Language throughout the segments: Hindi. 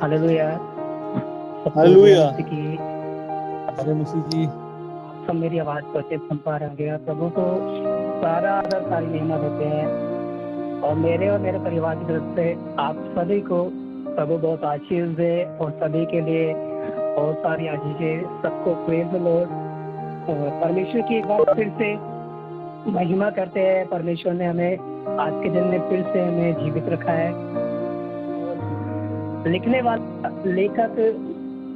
हालेलुया। सबको जय हालेलुया। मसीह की। जय मसीह की। आप सब मेरी आवाज को अच्छे सुन पा रहे होंगे। प्रभु को सारा आदर सारी महिमा देते हैं और मेरे परिवार की तरफ से आप सभी को प्रभु बहुत आशीष दे और सभी के लिए बहुत सारी आशीषें। सबको प्रेज द लॉर्ड। परमेश्वर की एक बार फिर से महिमा करते हैं। परमेश्वर ने हमें आज के दिन में फिर से हमें जीवित रखा है। लिखने वाला लेखक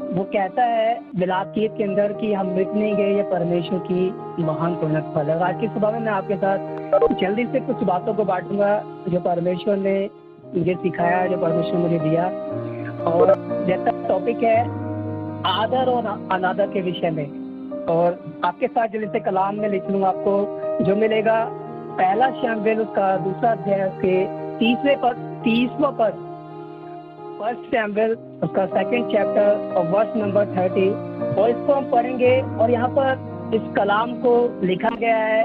वो कहता है विलाप गीत के अंदर कि हम मिट नहीं गए, ये परमेश्वर की महान पूर्णत फल है। आज की सुबह में मैं आपके साथ जल्दी से कुछ बातों को बांटूंगा जो परमेश्वर ने मुझे सिखाया, जो परमेश्वर मुझे दिया। और जैसा टॉपिक है आदर और अनादर के विषय में, और आपके साथ जल्दी से कलाम में लिख लूंगा आपको जो मिलेगा। पहला शमूएल उसका दूसरा अध्याय के 30वां पद, फर्स्ट शमूएल उसका सेकंड चैप्टर और वर्स नंबर 30, और इसको हम पढ़ेंगे। और यहाँ पर इस कलाम को लिखा गया है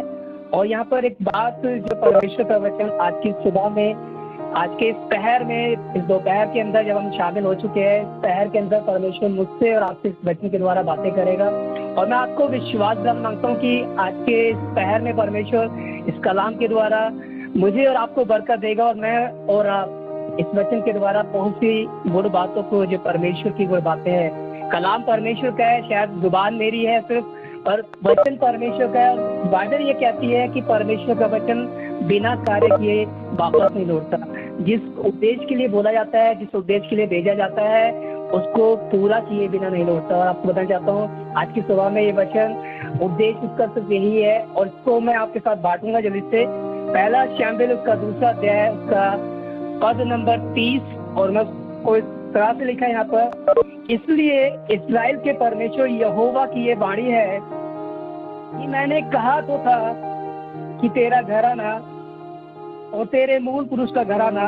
और यहाँ पर एक बात जो परमेश्वर का वचन आज की सुबह में, आज के इस पहर में, इस दोपहर के अंदर जब हम शामिल हो चुके हैं, इस पहर के अंदर परमेश्वर मुझसे और आपसे इस वचन के द्वारा बातें करेगा। और मैं आपको विश्वास दिलाना मांगता हूँ कि आज के इस पहर में परमेश्वर इस कलाम के द्वारा मुझे और आपको बरकत देगा और मैं और आप इस वचन के द्वारा बहुत सी गुड बातों को, जो परमेश्वर की गुड बातें हैं। कलाम परमेश्वर का है, शायद जुबान मेरी है सिर्फ, और वचन परमेश्वर का है। बाइबल ये कहती है कि परमेश्वर का वचन बिना कार्य किए वापस नहीं लौटता। जिस उद्देश्य के लिए बोला जाता है, जिस उद्देश्य के लिए भेजा जाता है, उसको पूरा किए बिना नहीं लौटता। और आपको बताना चाहता हूँ आज की सुबह में ये वचन उद्देश्य उसका सिर्फ यही है, और इसको मैं आपके साथ बांटूंगा जल्दी से। पहला शमूएल उसका दूसरा अध्याय उसका पद नंबर 30, और मैं उसको इस तरह से लिखा है यहाँ पर, इसलिए इस्राएल के परमेश्वर यहोवा की ये वाणी है कि मैंने कहा तो था कि तेरा घराना और तेरे मूल पुरुष का घराना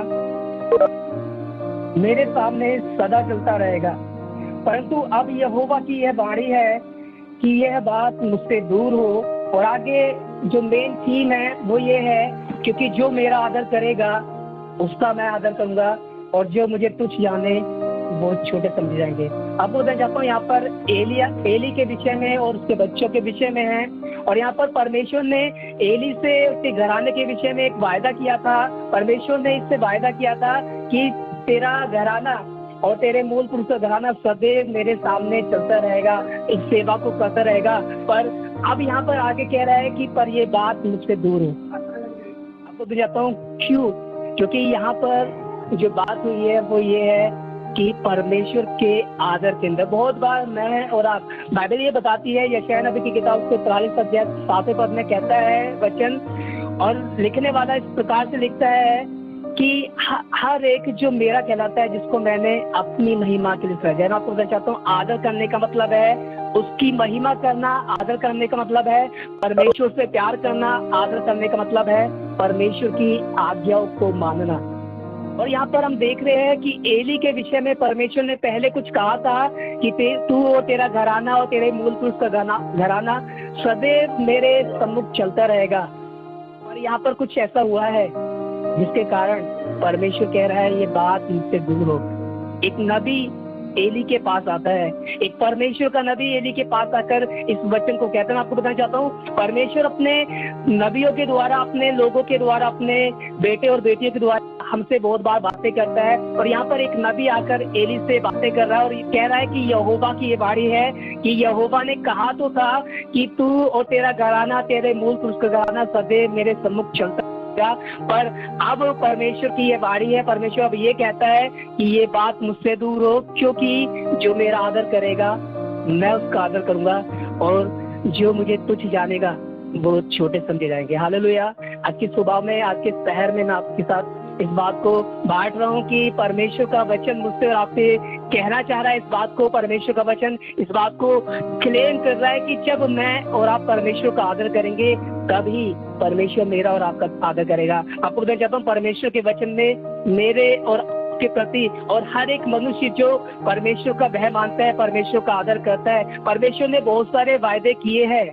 मेरे सामने सदा चलता रहेगा, परंतु अब यहोवा की यह वाणी है कि यह बात मुझसे दूर हो। और आगे जो मेन थीम है वो ये है, क्योंकि जो मेरा आदर करेगा उसका मैं आदर करूंगा, और जो मुझे तुच्छ जाने वो छोटे समझे जाएंगे। अब बोलना चाहता हूँ यहाँ पर एली के विषय में और उसके बच्चों के विषय में है। और यहाँ पर परमेश्वर ने एली से उसके घराने के विषय में एक वायदा किया था। परमेश्वर ने इससे वायदा किया था कि तेरा घराना और तेरे मूल पुरुष का घराना सदैव मेरे सामने चलता रहेगा, इस सेवा को करता रहेगा। पर अब यहाँ पर आगे कह रहा है कि पर ये बात मुझसे दूर हो। आपको तो जाता हूँ क्यों, क्योंकि यहाँ पर जो बात हुई है वो ये है कि परमेश्वर के आदर के अंदर बहुत बार मैं और आप, बाइबल ये बताती है, यशायाह नबी की किताब के 43 अध्याय 7वें पद में कहता है वचन, और लिखने वाला इस प्रकार से लिखता है कि हर एक जो मेरा कहलाता है, जिसको मैंने अपनी महिमा के लिए सृजा। मैं आपको बताना चाहता हूँ आदर करने का मतलब है उसकी महिमा करना। आदर करने का मतलब है परमेश्वर से प्यार करना। आदर करने का मतलब है परमेश्वर की आज्ञाओं को मानना। और यहाँ पर हम देख रहे हैं कि एली के विषय में परमेश्वर ने पहले कुछ कहा था कि तू और तेरा घराना और तेरे मूल पुरुष का घराना सदैव मेरे सम्मुख चलता रहेगा। और यहाँ पर कुछ ऐसा हुआ है जिसके कारण परमेश्वर कह रहा है ये बात मुझसे दूर हो। एक नबी एली के पास आता है, एक परमेश्वर का नबी एली के पास आकर इस वचन को कहता है। मैं आपको बताना चाहता हूँ परमेश्वर अपने नबियों के द्वारा, अपने लोगों के द्वारा, अपने बेटे और बेटियों के द्वारा हमसे बहुत बार बातें करता है। और यहाँ पर एक नबी आकर एली से बातें कर रहा है और कह रहा है कि यहोवा की ये वाणी है कि यहोवा ने कहा तो था कि तू और तेरा घराना, तेरे मूल पुरुष का घराना सदैव मेरे सम्मुख चलता, पर अब परमेश्वर की ये वाणी है। परमेश्वर अब ये कहता है कि ये बात मुझसे दूर हो, क्योंकि जो मेरा आदर करेगा मैं उसका आदर करूंगा, और जो मुझे तुच्छ जानेगा वो छोटे समझे जाएंगे। हालेलुया। आज की सुबह में, आज के शहर में मैं आपके साथ इस बात को बांट रहा हूँ कि परमेश्वर का वचन मुझसे और आपसे कहना चाह रहा है इस बात को। परमेश्वर का वचन इस बात को क्लेम कर रहा है कि जब मैं और आप परमेश्वर का आदर करेंगे तभी परमेश्वर मेरा और आपका आदर करेगा। आपको बताना चाहता हूँ परमेश्वर के वचन में मेरे और के प्रति और हर एक मनुष्य जो परमेश्वर का वह मानता है, परमेश्वर का आदर करता है, परमेश्वर ने बहुत सारे वायदे किए हैं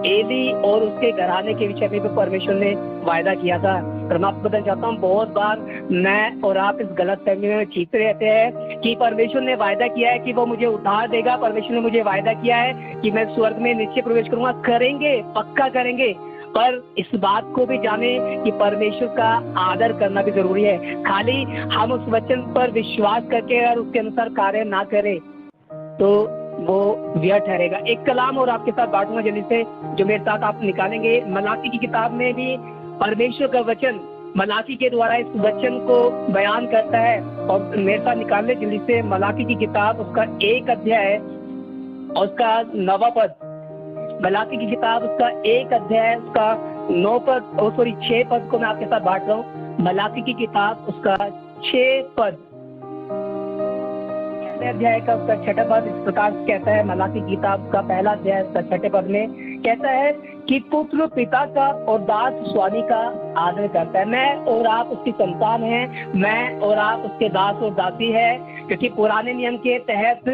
एली और उसके घराने के विषय में भी परमेश्वर ने वायदा किया था। पर मैं आपको बताना चाहता हूँ, बहुत बार मैं और आप इस गलत फहमी में जीते रहते हैं कि परमेश्वर ने वायदा किया है कि वो मुझे उद्धार देगा, परमेश्वर ने मुझे वायदा किया है कि मैं स्वर्ग में निश्चय प्रवेश करूंगा। करेंगे, पक्का करेंगे, पर इस बात को भी जाने कि परमेश्वर का आदर करना भी जरूरी है। खाली हम उस वचन पर विश्वास करके अगर उसके अनुसार कार्य ना करें तो वो व्यर्थ ठहरेगा। एक कलाम और आपके साथ बांटूंगा जल्दी से, जो मेरे साथ आप निकालेंगे। मलाकी की किताब में भी परमेश्वर का वचन मलाकी के द्वारा इस वचन को बयान करता है, और मेरे साथ निकाल ले जल्दी से। मलाकी की किताब उसका 1 अध्याय और उसका 9वां पद। मलाकी की किताब उसका 1 अध्याय उसका 9 पद, 6 पद को मैं आपके साथ बांट रहा हूँ। मलाकी की किताब उसका 6 पद, पहले अध्याय का उसका 6वां पद इस प्रकार से कहता है। मलाकी की किताब का पहला अध्याय उसका 6वें पद में कहता है कि पुत्र पिता का और दास स्वामी का आदर करता है। मैं और आप उसकी संतान हैं, मैं और आप उसके दास और दासी है, क्योंकि पुराने नियम के तहत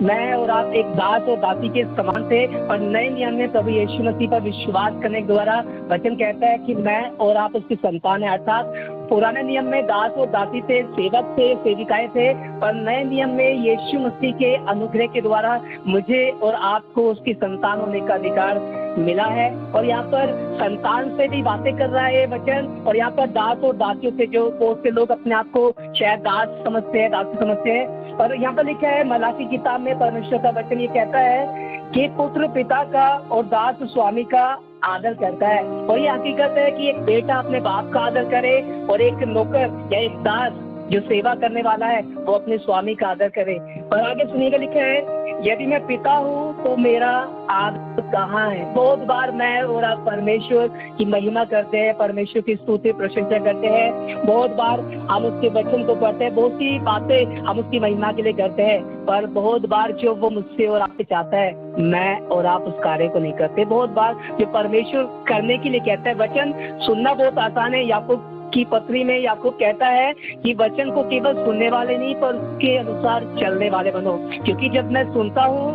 मैं और आप एक दास और दासी के समान थे, और नए नियम में प्रभु यीशु मसीह पर विश्वास करने के द्वारा वचन कहता है कि मैं और आप उसकी संतान है। अर्थात पुराने नियम में दास और दासी थे, सेवक थे, सेविकाएं थे, पर नए नियम में यीशु मसीह के अनुग्रह के द्वारा मुझे और आपको उसकी संतान होने का अधिकार मिला है। और यहाँ पर संतान से भी बातें कर रहा है वचन, और यहाँ पर दास और दासियों से, जो बहुत से लोग अपने आप को शायद दास समझते हैं, दासी समझते हैं, और यहाँ पर लिखा है मलाकी किताब में परमेश्वर का वचन ये कहता है कि पुत्र पिता का और दास स्वामी का आदर करता है। और ये हकीकत है कि एक बेटा अपने बाप का आदर करे, और एक नौकर या एक दास जो सेवा करने वाला है वो अपने स्वामी का आदर करे। और आगे सुनिएगा, लिखा है यदि मैं पिता हूँ तो मेरा आदर कहाँ है। बहुत बार मैं और आप परमेश्वर की महिमा करते हैं, परमेश्वर की स्तुति प्रशंसा करते हैं, बहुत बार हम उसके वचन को पढ़ते हैं, बहुत सी बातें हम उसकी महिमा के लिए करते हैं, पर बहुत बार जो वो मुझसे और आपसे चाहता है मैं और आप उस कार्य को नहीं करते। बहुत बार जो परमेश्वर करने के लिए कहता है, वचन सुनना बहुत आसान है। याकूब की पत्री में याकूब कहता है कि वचन को केवल सुनने वाले नहीं पर उसके अनुसार चलने वाले बनो, क्योंकि जब मैं सुनता हूँ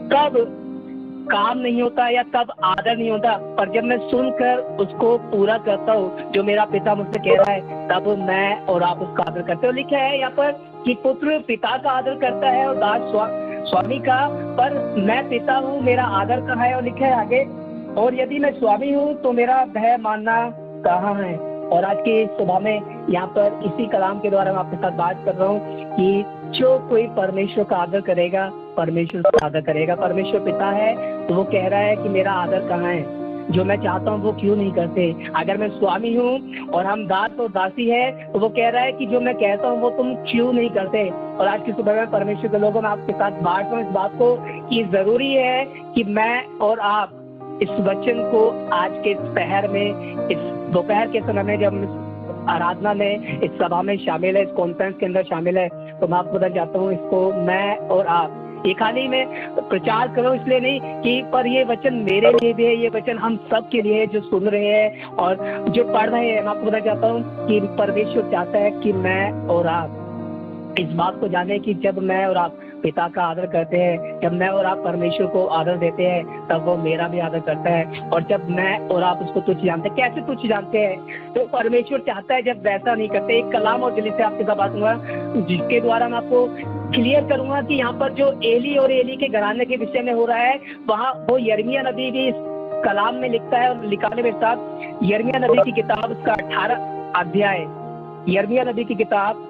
तब काम नहीं होता या तब आदर नहीं होता, पर जब मैं सुनकर उसको पूरा करता हूँ जो मेरा पिता मुझसे कह रहा है, तब मैं और आप उसका आदर करते हो। लिखा है यहाँ पर कि पुत्र पिता का आदर करता है और दास स्वामी का, पर मैं पिता हूँ मेरा आदर कहाँ है। और लिखा है आगे, और यदि मैं स्वामी हूँ तो मेरा भय मानना कहाँ है। और आज की सुबह में यहाँ पर इसी कलाम के द्वारा मैं आपके साथ बात कर रहा हूँ कि जो कोई परमेश्वर का आदर करेगा परमेश्वर का आदर करेगा। परमेश्वर पिता है तो वो कह रहा है कि मेरा आदर कहाँ है, जो मैं चाहता हूँ वो क्यों नहीं करते। अगर मैं स्वामी हूँ और हम दास और दासी है तो वो कह रहा है कि जो मैं कहता हूँ वो तुम क्यों नहीं करते। और आज की सुबह में परमेश्वर के लोगों में आपके साथ बांट रहा हूँ इस बात को कि जरूरी है कि मैं और आप इस वचन को आज के पहर में, इस दोपहर के समय में, जब हम आराधना में, इस सभा में शामिल है, इस कॉन्फ्रेंस के अंदर शामिल है, तो मैं आपको बताना चाहता हूँ इसको मैं और आप ये खाली मैं प्रचार करूँ इसलिए नहीं कि, पर ये वचन मेरे लिए भी है, ये वचन हम सब के लिए है जो सुन रहे हैं और जो पढ़ रहे हैं। मैं आपको बताना चाहता हूँ कि परमेश्वर चाहता है कि मैं और आप इस बात को जाने कि जब मैं और आप पिता का आदर करते हैं, जब मैं और आप परमेश्वर को आदर देते हैं, तब वो मेरा भी आदर करता है। और जब मैं और आप उसको तुच्छ जानते हैं, कैसे तुच्छ जानते हैं, तो परमेश्वर चाहता है जब वैसा नहीं करते। एक कलाम और जल्दी से आपके साथ बात करूंगा जिसके द्वारा मैं आपको क्लियर करूंगा कि यहाँ पर जो एली और एली के घराने के विषय में हो रहा है, वहाँ वो यिर्मयाह नबी भी इस कलाम में लिखता है। और लिखाने में साथ यिर्मयाह नबी की किताब उसका 18 अध्याय, यिर्मयाह नबी की किताब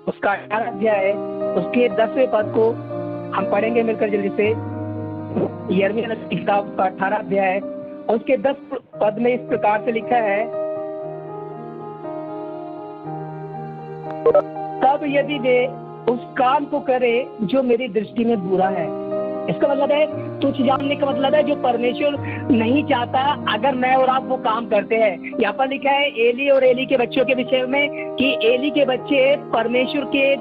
उसका 18 अध्याय है, उसके 10वें पद को हम पढ़ेंगे मिलकर जल्दी से। यिर्मयाह नबी की किताब का 18 अध्याय है और उसके 10 पद में इस प्रकार से लिखा है, तब यदि वे उस काम को करे जो मेरी दृष्टि में बुरा है। इसका मतलब है तुच्छ जानने का मतलब है जो परमेश्वर नहीं चाहता, अगर मैं और आप वो काम करते हैं। यहाँ पर लिखा है एली और एली के बच्चों के विषय में कि एली के बच्चे परमेश्वर के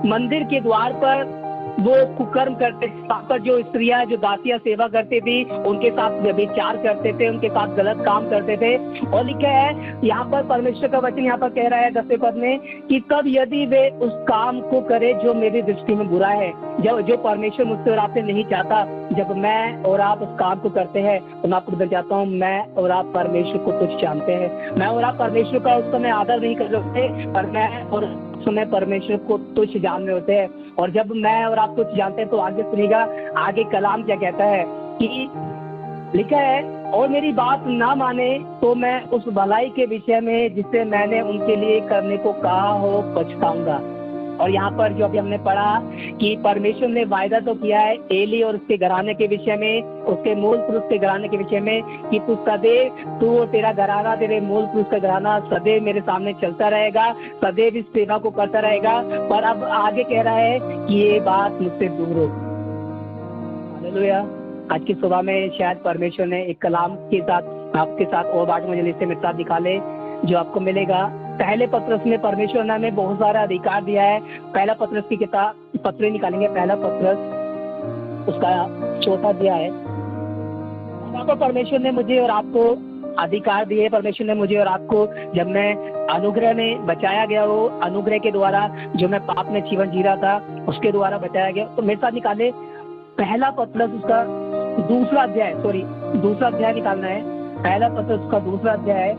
मंदिर के द्वार पर वो कुकर्म करते, वहाँ पर जो स्त्रियां जो दासियां सेवा करती थी उनके साथ व्यभिचार करते थे, उनके साथ गलत काम करते थे। और लिखा है यहाँ पर परमेश्वर का वचन यहाँ पर कह रहा है 10वें पद में कि तब यदि वे उस काम को करे जो मेरी दृष्टि में बुरा है। जो परमेश्वर मुझसे और आपसे नहीं चाहता, जब मैं और आप उस काम को करते हैं तो मैं आपको बताना चाहता हूँ, मैं और आप परमेश्वर को तुच्छ जानते हैं। मैं और आप परमेश्वर का उस समय आदर नहीं कर सकते, पर मैं और उस समय परमेश्वर को तुच्छ जान रहे होते हैं। और जब मैं और आप तुच्छ जानते हैं तो आगे सुनिएगा, आगे कलाम क्या कहता है कि लिखा है, और मेरी बात ना माने तो मैं उस भलाई के विषय में जिसे मैंने उनके लिए करने को कहा हो पछताऊंगा। और यहाँ पर जो अभी हमने पढ़ा कि परमेश्वर ने वायदा तो किया है एली और उसके घराने के विषय में, उसके मूल पुरुष के घराने के विषय में, कि तू सदैव, तू और तेरा घराना, तेरे मूल पुरुष का घराना सदैव मेरे सामने चलता रहेगा, सदैव इस सेवा को करता रहेगा। पर अब आगे कह रहा है कि ये बात मुझसे दूर हो। हालेलुया। आज की सुबह में शायद परमेश्वर ने एक कलाम के साथ आपके साथ और बात मुझे लिस्ट में साथ निकाले जो आपको मिलेगा। पहले पत्रस में परमेश्वर ने हमें बहुत सारा अधिकार दिया है। पहला पत्रस की किताब पत्र निकालेंगे, पहला पत्रस उसका 4 अध्याय है। वहाँ पर परमेश्वर ने मुझे और आपको अधिकार दिए। परमेश्वर ने मुझे और आपको, जब मैं अनुग्रह में बचाया गया हो, अनुग्रह के द्वारा जो मैं पाप में जीवन जी रहा था उसके द्वारा बचाया गया, तो मेरे साथ निकाले पहला पत्रस उसका दूसरा अध्याय निकालना है। पहला पत्रस उसका दूसरा अध्याय है,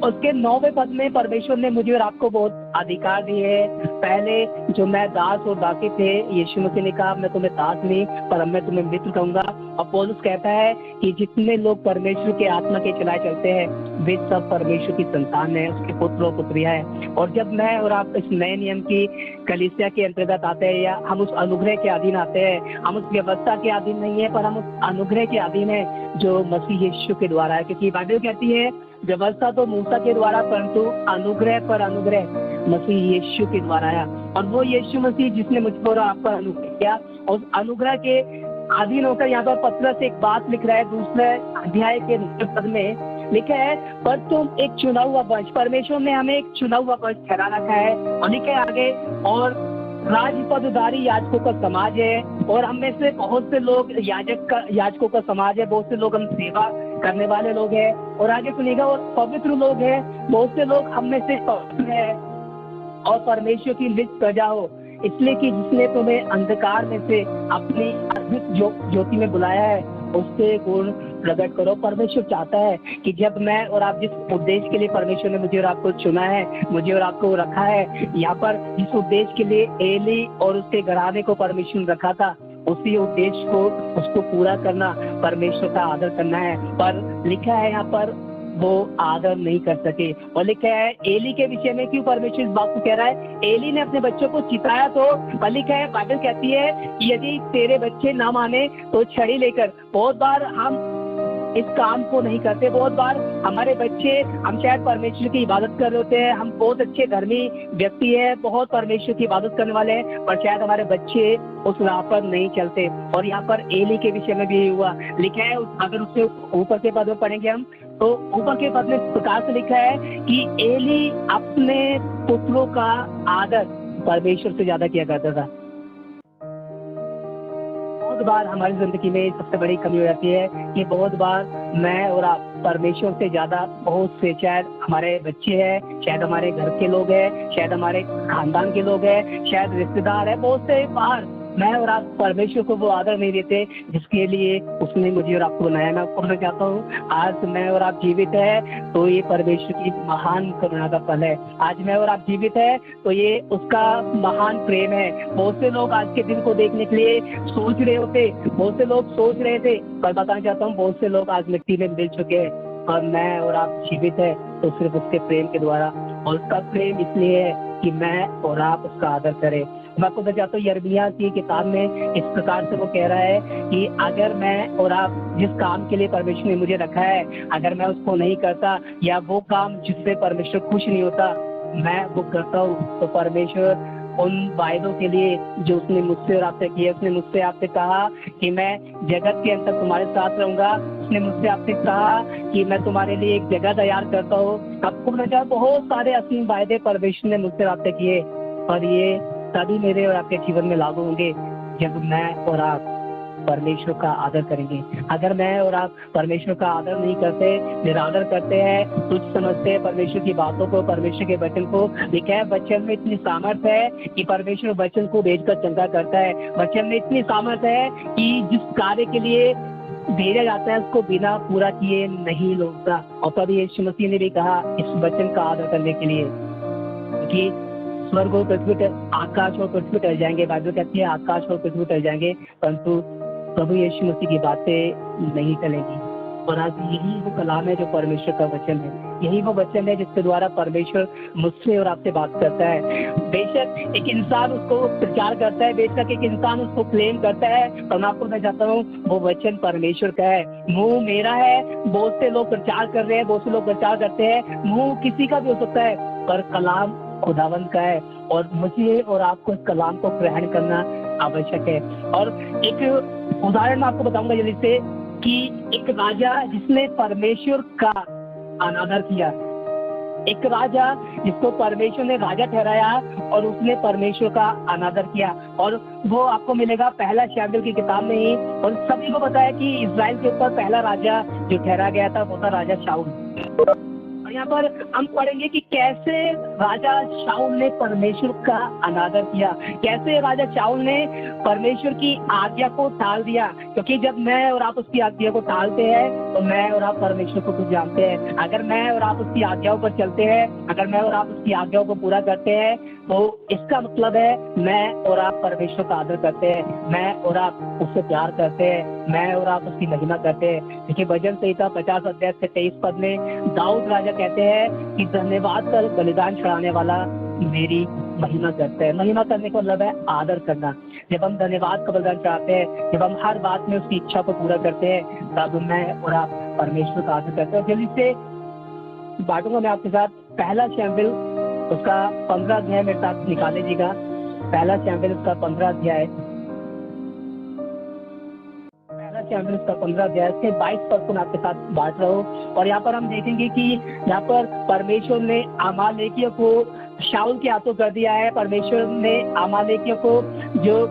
उसके 9वें पद में परमेश्वर ने मुझे और आपको बहुत अधिकार दिए है। पहले जो मैं दास और दासी थे, यीशु मसीह ने कहा मैं तुम्हें दास नहीं पर अब मैं तुम्हें मित्र कहूंगा। और पौलुस कहता है कि जितने लोग परमेश्वर के आत्मा के चलाए चलते हैं वे सब परमेश्वर की संतान है, उसके पुत्र और पुत्रियां हैं। और जब मैं और आप इस नए नियम की कलीसिया के अंतर्गत आते हैं, या हम उस अनुग्रह के अधीन आते हैं, हम उस व्यवस्था के अधीन नहीं है पर हम उस अनुग्रह के अधीन है जो मसीह यीशु के द्वारा है। क्योंकि बाइबल कहती है व्यवस्था तो मूसा के द्वारा, परंतु अनुग्रह पर अनुग्रह मसीह यीशु के द्वारा आया। और वो यीशु मसीह जिसने मुझ पर आप पर अनुग्रह किया, और उस अनुग्रह के अधीन होकर यहाँ पर पत्रस एक बात लिख रहा है। दूसरे अध्याय के पद में लिखा है, पर तुम एक चुना हुआ वंश, परमेश्वर ने हमें एक चुना हुआ वंश ठहरा रखा है। और लिखे आगे, और राजपदधारी याजकों का समाज है, और हम में से बहुत से लोग याजकों का समाज है, बहुत से लोग हम सेवा करने वाले लोग हैं। और आगे सुनिएगा, और पवित्र लोग हैं, बहुत से लोग हम में से पवित्र है और परमेश्वर की निज प्रजा हो, इसलिए कि जिसने तुम्हें अंधकार में से अपनी अद्भुत ज्योति में बुलाया है उससे गुण प्रकट करो। परमेश्वर चाहता है कि जब मैं और आप, जिस उद्देश्य के लिए परमेश्वर ने मुझे और आपको चुना है, मुझे और आपको रखा है, यहाँ पर जिस उद्देश्य के लिए एली और उसके घराने को परमेश्वर ने रखा था, उसी उद्देश्य को उसको पूरा करना, परमेश्वर का आदर करना है। पर लिखा है यहाँ पर वो आदर नहीं कर सके। और लिखा है एली के विषय में, क्यों परमेश्वर इस बात को कह रहा है, एली ने अपने बच्चों को चिताया तो, पर लिखा है बाइबल कहती है कि यदि तेरे बच्चे ना माने तो छड़ी लेकर, बहुत बार हम इस काम को नहीं करते। बहुत बार हमारे बच्चे, हम शायद परमेश्वर की इबादत कर रहे होते हैं, हम बहुत अच्छे धर्मी व्यक्ति है, बहुत परमेश्वर की इबादत करने वाले हैं, पर शायद हमारे बच्चे उस राह पर नहीं चलते। और यहाँ पर एली के विषय में भी हुआ। लिखा है, अगर उससे ऊपर के पद में पढ़ेंगे हम, तो ऊपर के पद में इस प्रकार से लिखा है कि एली अपने पुत्रों का आदर परमेश्वर से ज्यादा किया करता था। बहुत बार हमारी जिंदगी में सबसे बड़ी कमी हो जाती है कि बहुत बार मैं और आप परमेश्वर से ज्यादा, बहुत से शायद हमारे बच्चे हैं, शायद हमारे घर के लोग हैं, शायद हमारे खानदान के लोग हैं, शायद रिश्तेदार है, बहुत से बार मैं और आप परमेश्वर को वो आदर नहीं देते जिसके लिए उसने मुझे और आपको बनाया। मैं आपको बताना चाहता हूँ, आज मैं और आप जीवित है तो ये परमेश्वर की महान करुणा का फल है। आज मैं और आप जीवित है तो ये उसका महान प्रेम है। बहुत से लोग आज के दिन को देखने के लिए सोच रहे होते, बहुत से लोग सोच रहे थे, पर बताना चाहता हूँ बहुत से लोग आज मिट्टी में मिल चुके हैं, और मैं और आप जीवित है तो सिर्फ उसके प्रेम के द्वारा। और उसका प्रेम इसलिए है कि मैं और आप उसका आदर करें। मैं आपको बताता हूँ, यिर्मयाह की किताब में इस प्रकार से वो कह रहा है कि अगर मैं और आप जिस काम के लिए परमेश्वर ने मुझे रखा है, अगर मैं उसको नहीं करता, या वो काम जिससे परमेश्वर खुश नहीं होता मैं वो करता हूँ, तो परमेश्वर उन वायदों के लिए जो उसने मुझसे और आपसे किए, उसने मुझसे आपसे कहा कि मैं जगत के अंत तक तुम्हारे साथ रहूंगा, उसने मुझसे आपसे कहा कि मैं तुम्हारे लिए एक जगह तैयार करता हूँ। आपको बताया बहुत सारे असीम वायदे परमेश्वर ने मुझसे आपसे किए, और ये तभी मेरे और आपके जीवन में लागू होंगे जब मैं और आप परमेश्वर का आदर करेंगे। अगर मैं और आप परमेश्वर का आदर नहीं करते, निरादर करते हैं, तुच्छ समझते हैं परमेश्वर की बातों को, परमेश्वर के वचन को, लिखा है वचन में इतनी सामर्थ है कि परमेश्वर वचन को भेजकर चंगा करता है। वचन में इतनी सामर्थ है कि जिस कार्य के लिए भेजा जाता है उसको बिना पूरा किए नहीं लौटता। और प्रभु यीशु मसीह ने भी कहा इस वचन का आदर करने के लिए कि स्वर्ग और पृथ्वी, आकाश और पृथ्वी टल जाएंगे, बाइबल कहती है आकाश और पृथ्वी टल जाएंगे, परंतु प्रभु यीशु मसीह की बातें नहीं टलेंगी। और आज यही वो कलाम है जो परमेश्वर का वचन है, यही वो वचन है जिसके द्वारा परमेश्वर मुझसे और आपसे बात करता है। बेशक एक इंसान उसको प्रचार करता है, बेशक एक इंसान उसको क्लेम करता है, पर मैं आपको मैं चाहता हूँ वो वचन परमेश्वर का है। मुंह मेरा है, बहुत से लोग प्रचार कर रहे हैं, बहुत से लोग प्रचार करते हैं, मुंह किसी का भी हो सकता है, पर कलाम खुदावंद का है। और मुझे और आपको इस कलाम को ग्रहण करना आवश्यक है। और एक उदाहरण मैं आपको बताऊंगा जल्दी से कि एक राजा जिसने परमेश्वर का अनादर किया, एक राजा जिसको परमेश्वर ने राजा ठहराया और उसने परमेश्वर का अनादर किया, और वो आपको मिलेगा पहला शमूएल की किताब में ही। और सभी को पता है कि इजराइल के ऊपर पहला राजा जो ठहरा गया था वो था राजा शाऊल। और यहाँ पर हम पढ़ेंगे कि कैसे राजा शाऊल ने परमेश्वर का अनादर किया, कैसे राजा शाऊल ने परमेश्वर की आज्ञा को टाल दिया। क्योंकि जब मैं और आप उसकी आज्ञा को टालते हैं तो मैं और आप परमेश्वर को कुछ जानते हैं। अगर मैं और आप उसकी आज्ञाओं पर चलते हैं, अगर मैं और आप उसकी आज्ञाओं को पूरा करते हैं, तो इसका मतलब है मैं और आप परमेश्वर का आदर करते हैं, मैं और आप उससे प्यार करते हैं, मैं और आप उसकी महिमा करते हैं। देखिए भजन संहिता 50 अध्याय से 23 पद में दाऊद राजा कहते हैं कि धन्यवाद कर बलिदान चढ़ाने वाला मेरी महिमा करता है। महिमा करने का मतलब है आदर करना। जब हम धन्यवाद का बलिदान चढ़ाते हैं, जब हम हर बात में उसकी इच्छा को पूरा करते हैं, तब मैं और आप परमेश्वर का आदर करते हैं। जल्दी से बांटूंगा मैं आपके साथ पहला शमूएल उसका 15 अध्याय मेरे साथ निकाल लीजिएगा। पहला शमूएल उसका 15 अध्याय, पहला शमूएल उसका 15 अध्याय के 22 पद को मैं आपके साथ बांट रहा हूँ। और यहाँ पर हम देखेंगे कि यहाँ पर परमेश्वर ने अमालेकियों को शाऊल के हाथों कर दिया है। परमेश्वर ने अमालेकियों को जो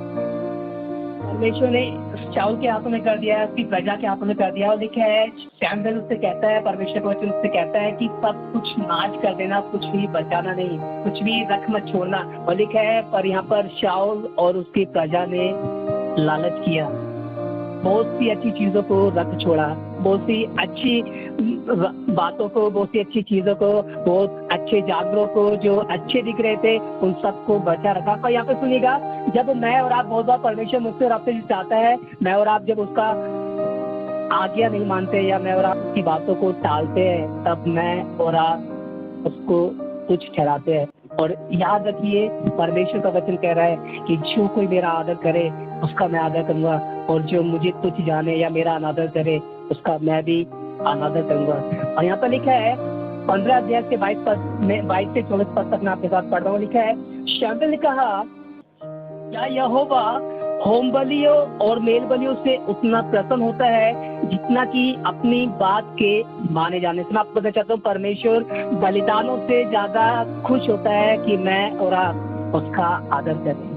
परमेश्वर ने शाऊल के हाथों में कर दिया है, उसकी प्रजा के हाथों में कर दिया है। और लिखा है शमूएल उससे कहता है, परमेश्वर का वचन उससे कहता है कि सब कुछ नाश कर देना, कुछ भी बचाना नहीं, कुछ भी रख मत छोड़ना। और लिखा है पर यहाँ पर शाऊल और उसकी प्रजा ने लालच किया, बहुत सी अच्छी चीजों को रख छोड़ा, बहुत सी अच्छी बातों को, बहुत सी अच्छी चीजों को, बहुत अच्छे जानवरों को जो अच्छे दिख रहे थे उन सबको बचा रखा। पर यहाँ पे सुनिएगा, जब मैं और आप बहुत बार परमेश्वर मुझसे और आपसे चाहता है, मैं और आप जब उसका आज्ञा नहीं मानते या मैं और आप उसकी बातों को टालते हैं, तब मैं और आप उसको तुच्छ ठहराते हैं। और याद रखिए परमेश्वर का वचन कह रहा है कि जो कोई मेरा आदर करे उसका मैं आदर करूंगा, और जो मुझे तुच्छ जाने या मेरा अनादर करे उसका मैं भी अनादर करूंगा। और यहाँ पर लिखा है 15 अध्याय से 22 पद में 22 से 24 पद तक मैं आपके साथ पढ़ रहा हूँ। लिखा है शमूएल ने कहा क्या यहोवा होम बलियों और मेल बलियों से उतना प्रसन्न होता है जितना कि अपनी बात के माने जाने से। मैं आपको बताना चाहता हूँ परमेश्वर बलिदानों से ज्यादा खुश होता है कि मैं और आप उसका आदर करें।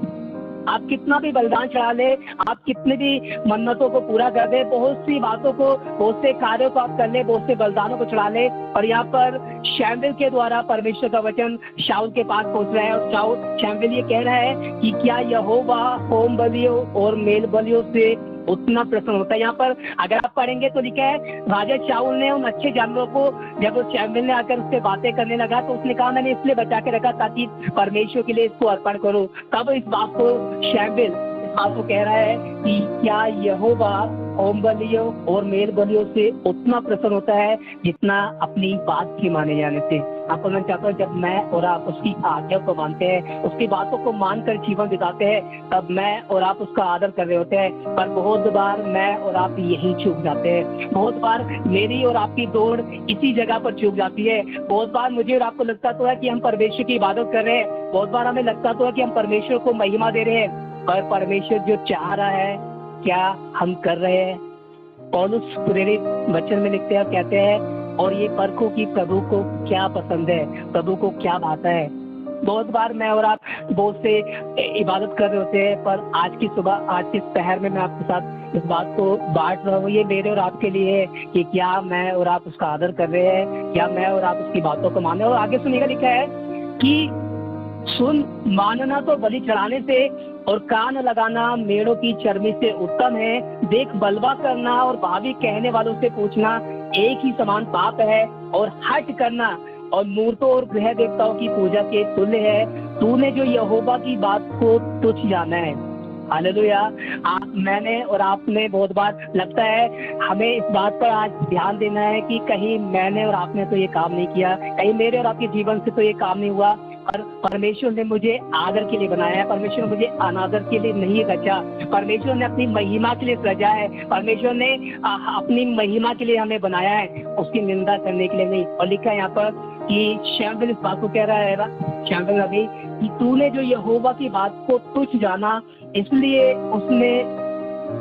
आप कितना भी बलिदान चढ़ा ले, आप कितने भी मन्नतों को पूरा कर दे, बहुत सी बातों को, बहुत से कार्यों को आप कर ले, बहुत से बलिदानों को चढ़ा ले, और यहाँ पर शमूएल के द्वारा परमेश्वर का वचन शाऊल के पास पहुंच रहा है। और शमूएल ये कह रहा है कि क्या यहोवा होम बलियों और मेल बलियों से उतना प्रसन्न होता है। यहाँ पर अगर आप पढ़ेंगे तो लिखा है राजा शाऊल ने उन अच्छे जानवरों को, जब शमूएल ने आकर उससे बातें करने लगा तो उसने कहा मैंने इसलिए बचा के रखा ताकि परमेश्वर के लिए इसको अर्पण करूं। तब इस बात को शमूएल इस बात को कह रहा है कि क्या यहोवा होम बलियों और मेल बलियों से उतना प्रसन्न होता है जितना अपनी बात की माने जाने से। आपको मैं चाहता हूँ जब मैं और आप उसकी आज्ञा को मानते हैं, उसकी बातों को मानकर जीवन बिताते हैं, तब मैं और आप उसका आदर कर रहे होते हैं। पर बहुत बार मैं और आप यही चूक जाते हैं, बहुत बार मेरी और आपकी दौड़ इसी जगह पर चूक जाती है। बहुत बार मुझे और आपको लगता तो है कि हम परमेश्वर की इबादत कर रहे हैं, बहुत बार हमें लगता तो है कि हम परमेश्वर को महिमा दे रहे हैं, पर परमेश्वर जो चाह रहा है क्या हम कर रहे हैं। पौलुस प्रेरित वचन में लिखते हैं, कहते हैं और ये परखो कि प्रभु को क्या पसंद है, प्रभु को क्या भाता है। बहुत बार मैं और आप बहुत से इबादत कर रहे होते हैं, पर आज की सुबह, आज के शहर में मैं आपके साथ इस बात को बांट रहा हूँ। ये मेरे और आपके लिए है कि क्या मैं और आप उसका आदर कर रहे हैं, क्या मैं और आप उसकी बातों को मान रहे हैं। और आगे सुनिएगा, लिखा है कि सुन, मानना तो बलि चढ़ाने से और कान लगाना मेढ़ों की चर्बी से उत्तम है। देख, बलवा करना और भावी कहने वालों से पूछना एक ही समान पाप है, और हट करना और मूर्तों और गृह देवताओं की पूजा के तुल्य है। तूने जो यहोवा की बात को तुच्छ जाना है। हालेलुया। मैंने और आपने बहुत बार, लगता है हमें इस बात पर आज ध्यान देना है कि कहीं मैंने और आपने तो ये काम नहीं किया, कहीं मेरे और आपके जीवन से तो ये काम नहीं हुआ। पर परमेश्वर ने मुझे आदर के लिए बनाया है, परमेश्वर ने मुझे अनादर के लिए नहीं रचा, परमेश्वर ने अपनी महिमा के लिए सजा है, परमेश्वर ने अपनी महिमा के लिए हमें बनाया है, उसकी निंदा करने के लिए नहीं। और लिखा है यहाँ पर कि शैम्बल इस बात को कह रहा है, शैम्बल अभी, कि तूने जो यहोवा की बात को तुच्छ जाना, इसलिए उसने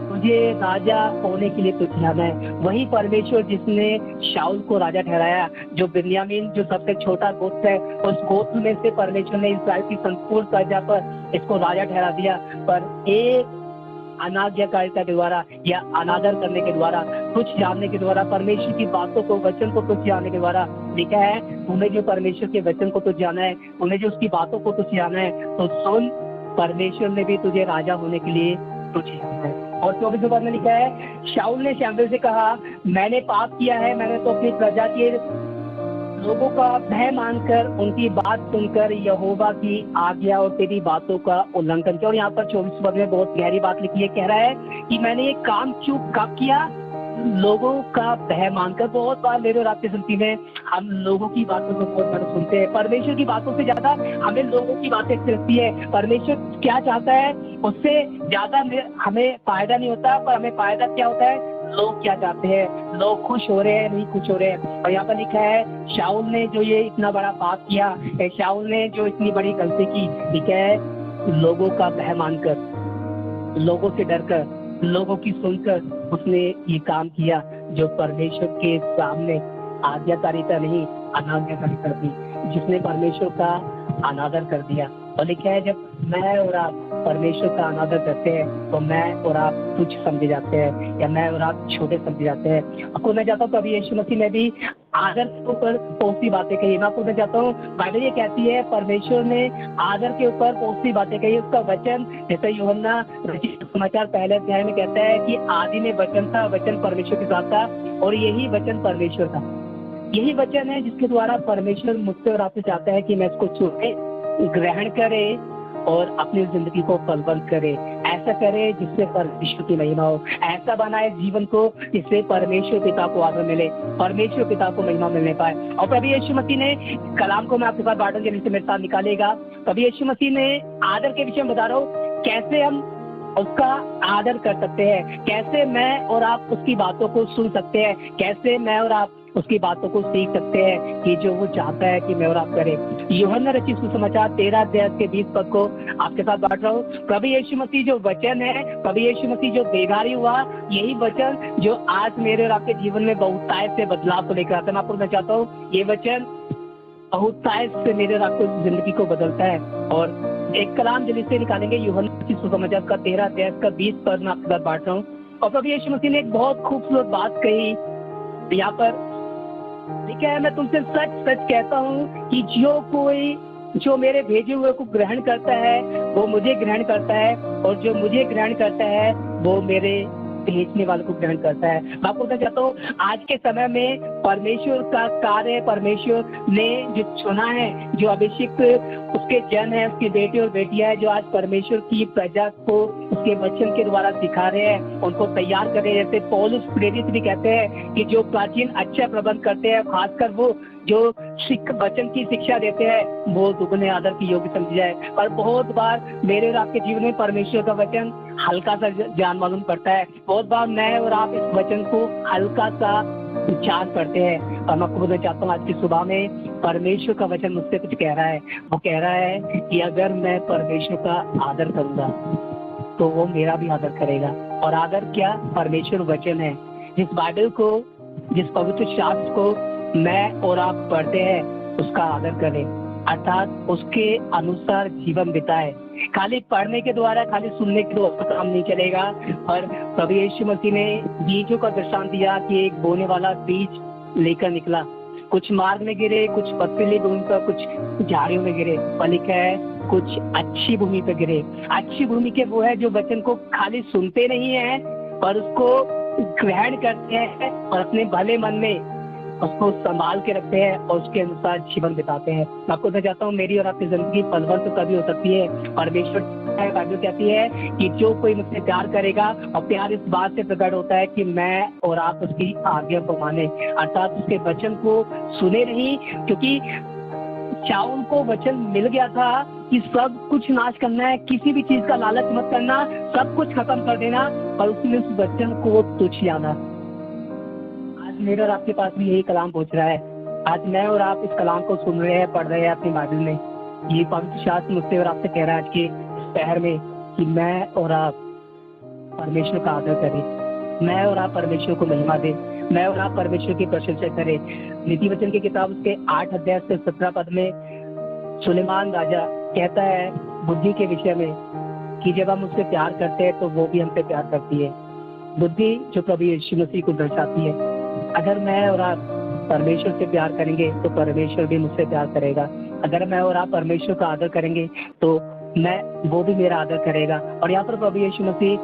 तुझे राजा होने के लिए तुझ जाना है। वही परमेश्वर जिसने शाऊल को राजा ठहराया, जो बिन्यामीन जो सबसे छोटा गोत्र है, उस गोत्र में से परमेश्वर ने इस्राएल की संपूर्ण प्रजा पर इसको राजा ठहरा दिया। पर एक अनाज्ञाकारिता के द्वारा या अनादर करने के द्वारा, कुछ जानने के द्वारा, परमेश्वर की बातों को, वचन को कुछ जानने के द्वारा, लिखा है तुम्हें जो परमेश्वर के वचन को कुछ जाना है, तुम्हें जो उसकी बातों को कुछ जाना है, तो सुन, परमेश्वर ने भी तुझे राजा होने के लिए तुझे जाना है। और 24 पद में लिखा है, शाऊल ने शैम्बल से कहा, मैंने पाप किया है, मैंने तो अपनी प्रजा के लोगों का भय मानकर, उनकी बात सुनकर यहोवा की आज्ञा और तेरी बातों का उल्लंघन किया। और यहाँ पर 24 पद में बहुत गहरी बात लिखी है, कह रहा है कि मैंने ये काम चूक कब किया, लोगों का भय मानकर। बहुत बार मेरे और आपकी जिंदगी में हम लोगों की बातों को बहुत बार सुनते हैं, परमेश्वर की बातों से ज्यादा हमें लोगों की बातें अच्छी लगती है। परमेश्वर क्या चाहता है, उससे ज्यादा हमें फायदा नहीं होता, पर हमें फायदा क्या होता है, लोग क्या चाहते हैं, लोग खुश हो रहे हैं, नहीं खुश हो रहे हैं। और यहाँ पर लिखा है, शाऊल ने जो ये इतना बड़ा पाप किया, शाऊल ने जो इतनी बड़ी गलती की, ठीक है, लोगों का भय मानकर, लोगों से डरकर, लोगों की सुनकर उसने ये काम किया, जो परमेश्वर के सामने आज्ञाकारिता नहीं, अनाज्ञाकारिता थी, जिसने परमेश्वर का अनादर कर दिया। और लिखा है, जब मैं और आप परमेश्वर का अनादर करते हैं तो मैं और आप तुच्छ समझे जाते हैं, या मैं और आप छोटे समझे जाते हैं। आपको मैं चाहता हूँ, कभी यीशु मसीह ने भी आदर के ऊपर बहुत सी बातें कही। मैं आपको मैं चाहता हूँ, बाइबल ये कहती है, परमेश्वर ने आदर के ऊपर बहुत सी बातें कही। उसका वचन, जैसे यूहन्ना रचित समाचार पहले अध्याय में कहता है कि आदि में वचन था, वचन परमेश्वर के साथ था, और यही वचन परमेश्वर था। यही वचन है जिसके द्वारा परमेश्वर मुझसे और आपसे चाहता है कि मैं इसको सुने, ग्रहण करे और अपनी जिंदगी को फलवंत करे। ऐसा करे जिससे परमेश्वर की महिमा हो, ऐसा बनाए जीवन को जिससे परमेश्वर पिता को आदर मिले, परमेश्वर पिता को महिमा मिलने पाए। और प्रभु यीशु मसीह ने, कलाम को मैं आपके साथ बांटूंगा, जिससे मेरे साथ निकालेगा। प्रभु यीशु मसीह ने आदर के विषय में बता रहा हूँ, कैसे हम उसका आदर कर सकते हैं, कैसे मैं और आप उसकी बातों को सुन सकते हैं, कैसे मैं और आप उसकी बातों को सीख सकते हैं कि जो वो चाहता है कि मैं और आप करें। यूहन्ना रचित सुसमाचार 13 अध्याय के 20 पद को आपके साथ बांट रहा हूँ। प्रभु यीशु मसीह जो वचन है, प्रभु यीशु मसीह जो बेगारी हुआ, यही वचन जो आज मेरे और आपके जीवन में बहुतायत से बदलाव को लेकर आता है। मैं आपको बताना चाहता हूँ, ये वचन बहुतायत से मेरे और आपको जिंदगी को बदलता है। और एक कलाम जल्दी से निकालेंगे, यूहन्ना रचित सुसमाचार का 13 अध्याय का 20 पद में आपके साथ बांट रहा हूँ। और प्रभु यीशु मसीह ने एक बहुत खूबसूरत बात कही यहाँ पर, लिखा है, मैं तुमसे सच सच कहता हूँ कि जो मेरे भेजे हुए को ग्रहण करता है वो मुझे ग्रहण करता है, और जो मुझे ग्रहण करता है वो मेरे भेजने वाले को ग्रहण करता है। मैं आपको बताना चाहता हूँ, आज के समय में परमेश्वर का कार्य, परमेश्वर ने जो चुना है, जो अभिषिक्त उसके जन है, उसकी बेटे और बेटियां है, जो आज परमेश्वर की प्रजा को उसके वचन के द्वारा सिखा रहे हैं, उनको तैयार कर रहे हैं। जैसे पौलुस प्रेरित भी कहते हैं कि जो प्राचीन अच्छा प्रबंध करते हैं, खासकर वो जो वचन की शिक्षा देते हैं, वो दुगने आदर की योग्य समझ जाए। और बहुत बार मेरे और आपके जीवन में परमेश्वर का वचन हल्का सा ज्ञान मालूम पड़ता है, बहुत बार मैं और आप इस वचन को हल्का सा विचार करते हैं। और मैं आपको बताना चाहता हूँ, आज की सुबह में परमेश्वर का वचन मुझसे कुछ कह रहा है। वो कह रहा है कि अगर मैं परमेश्वर का आदर करूंगा तो वो मेरा भी आदर करेगा। और आदर क्या? परमेश्वर वचन है। जिस बाइबल को, जिस पवित्र शास्त्र को मैं और आप पढ़ते हैं, उसका आदर करें। अर्थात उसके अनुसार जीवन बिताए। खाली पढ़ने के द्वारा, खाली सुनने के द्वारा काम नहीं चलेगा। और प्रभु यीशु मसीह ने बीजों का दृष्टांत दिया कि एक बोने वाला बीज लेकर निकला, कुछ मार्ग में गिरे, कुछ पथरीली भूमि पर, कुछ झाड़ियों में गिरे। पर लिखा है कुछ अच्छी भूमि पर गिरे। अच्छी भूमि के वो है जो वचन को खाली सुनते नहीं है पर उसको ग्रहण करते हैं और अपने भले मन में उसको संभाल के रखते हैं और उसके अनुसार जीवन बिताते हैं। मैं आपको बताना चाहता हूँ, मेरी और आपकी जिंदगी फलवंत कभी हो सकती है। परमेश्वर बाइबल कहती है कि जो कोई मुझसे प्यार करेगा, और प्यार इस बात से प्रकट होता है कि मैं और आप उसकी आज्ञा को माने, अर्थात उसके वचन को सुने नहीं। क्योंकि शाऊल को वचन मिल गया था कि सब कुछ नाश करना है, किसी भी चीज का लालच मत करना, सब कुछ खत्म कर देना, पर उसने उस वचन को तुच्छ जाना। आज मेरे और आपके पास भी यही कलाम पहुंच रहा है। आज मैं और आप इस कलाम को सुन रहे हैं, पढ़ रहे हैं अपनी बाइबल में। ये पवित्र शास्त्र मुझसे और आपसे कह रहा है आज के पहर में कि मैं और आप परमेश्वर का आदर करें, मैं और आप परमेश्वर को महिमा दें, मैं और आप परमेश्वर की प्रशंसा करें। नीति वचन की किताब उसके 8 अध्याय से 17 पद में सुलेमान राजा कहता है बुद्धि के विषय में कि जब हम उससे प्यार करते हैं तो वो भी हमसे प्यार करती है। बुद्धि जो प्रभु यीशु मसीह को दर्शाती है। अगर मैं और आप परमेश्वर से प्यार करेंगे तो परमेश्वर भी मुझसे प्यार करेगा। अगर मैं और आप परमेश्वर का आदर करेंगे तो वो भी मेरा आदर करेगा। और यहाँ पर प्रभु यीशु मसीह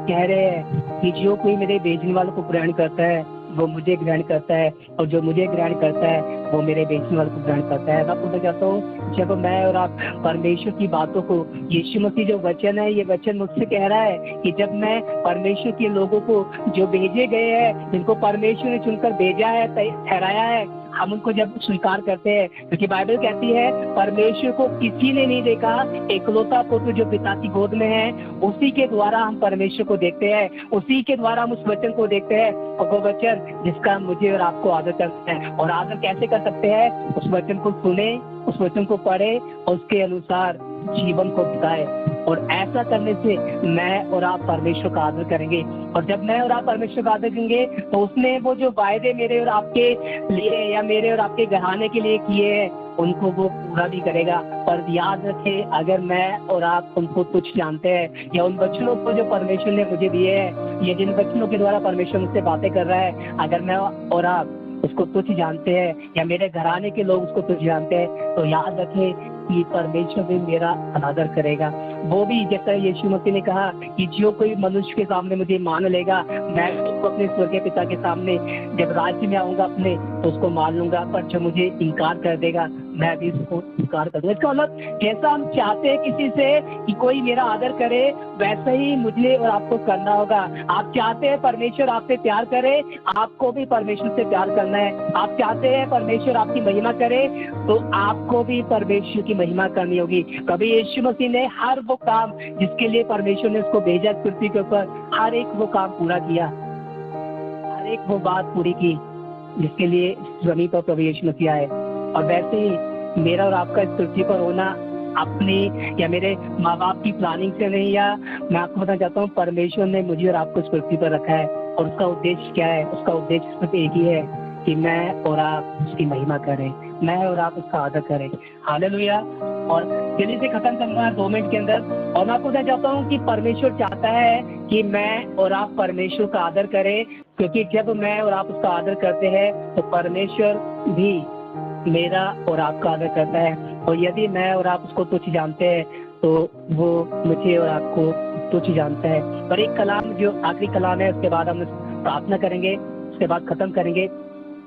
कह रहे हैं कि जो कोई मेरे भेजने वालों को ग्रहण करता है वो मुझे ग्रहण करता है, और जो मुझे ग्रहण करता है वो मेरे भेजने वालों को ग्रहण करता है। मैं आपको चाहता हूँ, जब मैं और आप परमेश्वर की बातों को, यीशु मसीह जो वचन है, ये वचन मुझसे कह रहा है कि जब मैं परमेश्वर के लोगों को जो भेजे गए हैं, जिनको परमेश्वर ने चुनकर भेजा है, ठहराया है, हम उनको जब स्वीकार करते हैं, क्योंकि बाइबल कहती है परमेश्वर को किसी ने नहीं देखा, एकलौता पुत्र जो पिता की गोद में है, उसी के द्वारा हम परमेश्वर को देखते हैं, उसी के द्वारा हम उस वचन को देखते हैं। और वो वचन जिसका मुझे और आपको आदर करना है। और आदर कैसे कर सकते हैं? उस वचन को सुने, उस वचन को पढ़े और उसके अनुसार जीवन को बिताए। और ऐसा करने से मैं और आप परमेश्वर का आदर करेंगे। और जब मैं और आप परमेश्वर का आदर करेंगे तो उसने वो जो वायदे मेरे और आपके लिए या मेरे और आपके घराने के लिए किए हैं, उनको वो पूरा भी करेगा। पर याद रखें, अगर मैं और आप उनको तुच्छ जानते हैं, या उन वचनों को जो परमेश्वर ने मुझे दिए हैं, ये जिन वचनों के द्वारा परमेश्वर मुझसे बातें कर रहा है, अगर मैं और आप उसको तुच्छ जानते हैं या मेरे घराने के लोग उसको तुच्छ जानते हैं, तो याद रखें कि परमेश्वर भी मेरा अनादर करेगा। वो भी जैसा यीशु मसीह ने कहा कि जो कोई मनुष्य के सामने मुझे मान लेगा, मैं उसको अपने स्वर्गीय पिता के सामने जब राज्य में आऊंगा अपने, तो उसको मान लूंगा। पर जो मुझे इनकार कर देगा, मैं भी उसको इनकार कर दूंगा। इसका मतलब जैसा हम चाहते हैं किसी से कि कोई मेरा आदर करे, वैसा ही मुझे और आपको करना होगा। आप चाहते हैं परमेश्वर आपसे प्यार करे, आपको भी परमेश्वर से प्यार करना है। आप चाहते हैं परमेश्वर आपकी महिमा करे, तो आपको भी परमेश्वर की महिमा करनी होगी। कभी यीशु मसीह ने हर वो काम जिसके लिए परमेश्वर ने उसको भेजा पृथ्वी के ऊपर, हर एक वो काम पूरा किया, हर एक वो बात पूरी की जिसके लिए जमीन पर प्रभु यीशु मसीह आए। और वैसे ही मेरा और आपका इस पृथ्वी पर होना अपनी या मेरे माँ बाप की प्लानिंग से नहीं, या मैं आपको बताना चाहता हूँ परमेश्वर ने मुझे और आपको इस पृथ्वी पर रखा है। और उसका उद्देश्य क्या है? उसका उद्देश्य सिर्फ एक ही है कि मैं और आप उसकी महिमा करें, मैं और आप उसका आदर करें। हालेलुया। और जल्दी से खत्म करूंगा 2 मिनट के अंदर। और मैं आपको बताना चाहता हूँ कि परमेश्वर चाहता है कि मैं और आप परमेश्वर का आदर करें, क्योंकि जब मैं और आप उसका आदर करते हैं तो परमेश्वर भी मेरा और आपका आदर करता है। और यदि मैं और आप उसको तुच्छ जानते हैं तो वो मुझे और आपको तुच्छ जानता है। और एक कलाम जो आखिरी कलाम है, उसके बाद हम प्रार्थना करेंगे, उसके बाद खत्म करेंगे।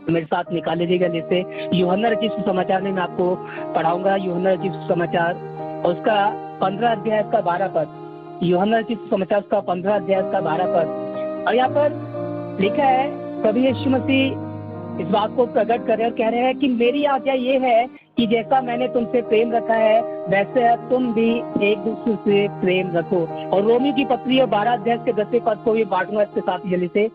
तो मेरे साथ निकाल लीजिएगा जैसे यूहन्ना रचित सुसमाचार में मैं आपको पढ़ाऊंगा। यूहन्ना रचित सुसमाचार और उसका 15 अध्याय का 12 पद। यूहन्ना रचित सुसमाचार का 15 अध्याय का 12 पद। और यहाँ पर लिखा है प्रभु यीशु मसीह इस बात को प्रकट कर रहे हैं और कह रहे हैं कि मेरी आज्ञा ये है कि जैसा मैंने तुमसे प्रेम रखा है वैसे तुम भी एक दूसरे से प्रेम रखो। और रोमी की पत्री और 12 अध्याय के 10वें पद को भी बांटूंगा इसके साथ जल्दी से।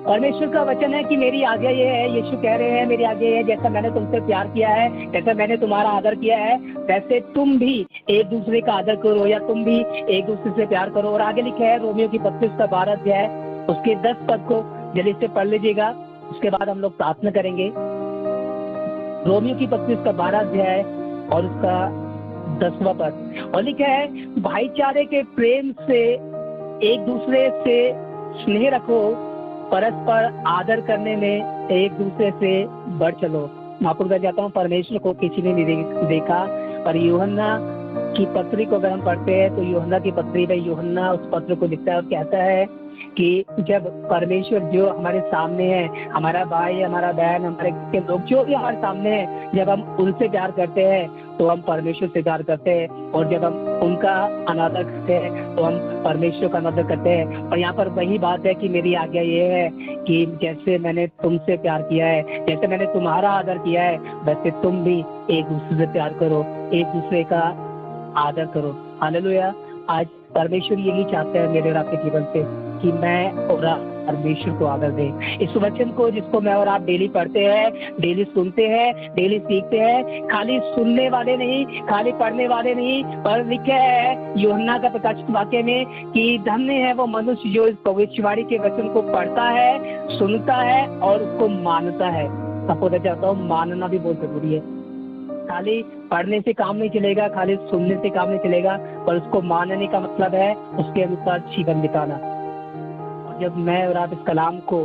परमेश्वर का वचन है कि मेरी आज्ञा ये है, यीशु कह रहे हैं मेरी आज्ञा ये है, जैसा मैंने तुमसे प्यार किया है, जैसा मैंने तुम्हारा आदर किया है, वैसे तुम भी एक दूसरे का आदर करो, या तुम भी एक दूसरे से प्यार करो। और आगे लिखा है रोमियो की 25 का 12 अध्याय उसके 10 पद को जल्दी से पढ़ लीजिएगा। उसके बाद हम लोग प्रार्थना करेंगे। रोमियो की 25 का 12 अध्याय और उसका 10वां पद, और लिखा है भाईचारे के प्रेम से एक दूसरे से स्नेह रखो, परस्पर आदर करने में एक दूसरे से बढ़ चलो। मैं आपको बताना चाहता हूँ, परमेश्वर को किसी ने नहीं देखा, पर यूहन्ना की पत्री को अगर हम पढ़ते हैं तो यूहन्ना की पत्री में यूहन्ना उस पत्र को लिखता है और कहता है कि जब परमेश्वर जो हमारे सामने है, हमारा भाई, हमारा बहन, हमारे के लोग जो भी हमारे सामने है, जब हम उनसे प्यार करते हैं तो हम परमेश्वर से प्यार करते हैं, और जब हम उनका अनादर करते हैं तो हम परमेश्वर का अनादर करते हैं। और यहाँ पर वही बात है कि मेरी आज्ञा ये है कि जैसे मैंने तुमसे प्यार किया है, जैसे मैंने तुम्हारा आदर किया है, वैसे तुम भी एक दूसरे से प्यार करो, एक दूसरे का आदर करो। हालेलुया। आज परमेश्वर यही चाहते हैं मेरे और आपके जीवन से कि मैं और आप परमेश्वर को आदर दें। इस वचन को जिसको मैं और आप डेली पढ़ते हैं, डेली सुनते हैं, डेली सीखते हैं, खाली सुनने वाले नहीं, खाली पढ़ने वाले नहीं, पर लिखा है यूहन्ना का प्रकाशित वाक्य में कि धन्य है वो मनुष्य जो इस भविष्यवाणी के वचन को पढ़ता है, सुनता है और उसको मानता है। आपको बताना चाहता हूँ, मानना भी बहुत जरूरी है। खाली पढ़ने से काम नहीं चलेगा, खाली सुनने से काम नहीं चलेगा, पर उसको मानने का मतलब है उसके अनुसार जीवन बिताना। और जब मैं और आप इस कलाम को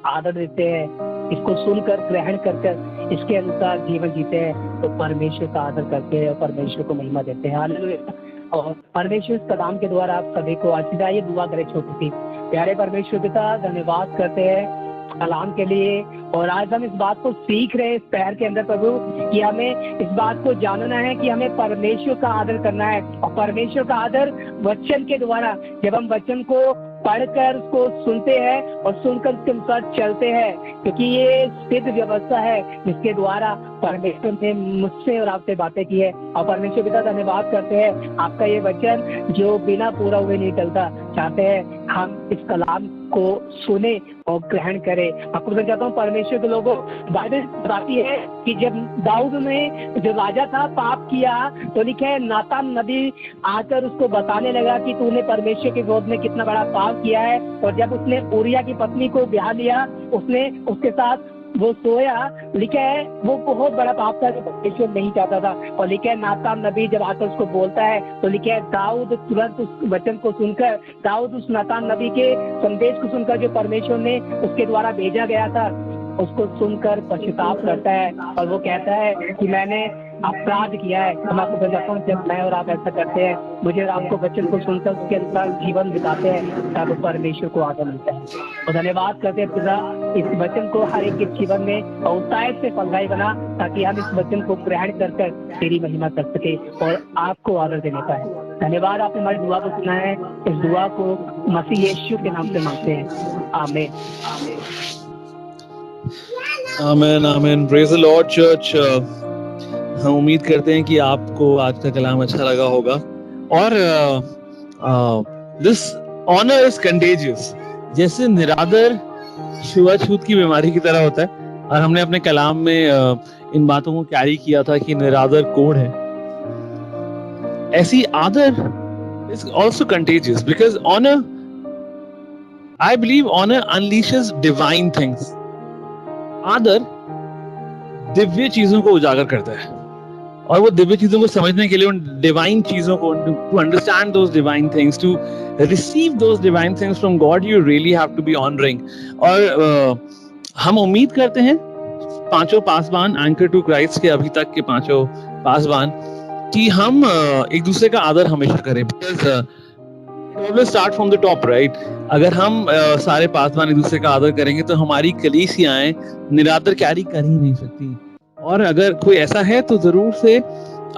आदर देते हैं, इसको सुनकर ग्रहण कर इसके अनुसार जीवन जीते हैं, तो परमेश्वर का आदर करते हैं और परमेश्वर को महिमा देते हैं। हालेलुया। और परमेश्वर इस कलाम के द्वारा आप सभी को आशीष आइए दुआ करें छोटी सी। प्यारे परमेश्वर पिता, धन्यवाद करते हैं कलाम के लिए, और आज हम इस बात को सीख रहे हैं इस पैर के अंदर प्रभु, कि हमें इस बात को जानना है कि हमें परमेश्वर का आदर करना है। और परमेश्वर का आदर वचन के द्वारा, जब हम वचन को पढ़कर उसको सुनते हैं और सुनकर उसके अनुसार चलते हैं, क्योंकि ये सिद्ध व्यवस्था है जिसके द्वारा परमेश्वर ने मुझसे और आपसे बातें की है। और परमेश्वर पिता, धन्यवाद करते हैं आपका ये वचन जो बिना पूरा हुए नहीं चलता, चाहते हैं हम इस कलाम को सुने और ग्रहण करें। आपको बताना चाहता हूँ, परमेश्वर के लोगों, बाइबल बताती है कि जब दाऊद ने जो राजा था पाप किया, तो लिखा है नातान नबी आकर उसको बताने लगा कि तूने परमेश्वर के विरोध में कितना बड़ा पाप किया है। और जब उसने उरिया की पत्नी को ब्याह लिया, उसने उसके साथ वो सोया, लिखा है वो बहुत बड़ा पाप था जो परमेश्वर नहीं चाहता था। और लिखा है नातान नबी जब आकर उसको बोलता है, तो लिखा है दाऊद तुरंत उस वचन को सुनकर, दाऊद उस नातान नबी के संदेश को सुनकर जो परमेश्वर ने उसके द्वारा भेजा गया था, उसको सुनकर पश्चाताप करता है और वो कहता है कि मैंने अपराध किया है। तो मैं आपको बताता हूँ, जब मैं और आप ऐसा करते हैं, मुझे और आपको वचन को सुनकर उसके अनुसार जीवन बिताते हैं, तब परमेश्वर को आदर मिलता है। और धन्यवाद करते हैं पिता, इस वचन को हर एक के जीवन में उत्साहित से फलदायी बना, ताकि हम इस वचन को ग्रहण कर तेरी महिमा कर सके और आपको आदर देने पाए। धन्यवाद, आपने हमारी दुआ को सुना है। इस दुआ को मसीह यीशु के नाम से मांगते हैं, आमीन। आमीन आमीन। Praise the Lord church. हम उम्मीद करते हैं कि आपको आज का कलाम अच्छा लगा होगा। और दिस ऑनर इज कंटेजियस। जैसे निरादर छुआछूत की बीमारी की तरह होता है, और हमने अपने कलाम में इन बातों को कैरी किया था कि निरादर कौन है, ऐसी आदर is also contagious, because honour, I believe honour unleashes divine things. आदर दिव्य चीजों को उजागर करता है, और वो दिव्य चीजों को समझने के लिए, उन डिवाइन चीजों को, to understand those divine things, to receive those divine things from God, you really have to be honouring. और हम उम्मीद करते हैं पांचों पासबान, एंकर टू क्राइस्ट के अभी तक के पांचों पासबान, कि हम एक दूसरे का आदर हमेशा करें। Because always start from the top, right? अगर हम सारे पासबान एक दूसरे का आदर करेंगे तो हमारी कलीसियाएं निरादर कैरी कर ही नहीं सकती। और अगर कोई ऐसा है तो जरूर से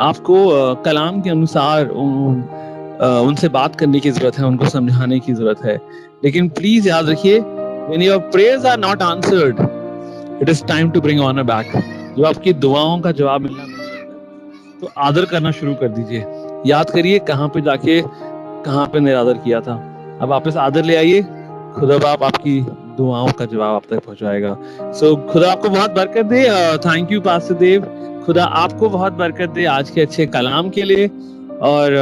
आपको कलाम के अनुसार उनसे बात करने की जरूरत है, उनको समझाने की जरूरत है। लेकिन प्लीज याद रखिए, when your prayers are not answered, it is time to bring honor back. जो आपकी दुआओं का जवाब मिलना नहीं, तो आदर करना शुरू कर दीजिए। याद करिए कहाँ पे जाके कहाँ पे निरादर किया था, अब वापस आदर ले आइए, खुदा बाप आपकी दुआओं का जवाब आप तक पहुंचाएगा। सो खुदा आपको बहुत बरकत दे। थैंक यू पास्टर देव, खुदा आपको बहुत बरकत दे आज के अच्छे कलाम के लिए। और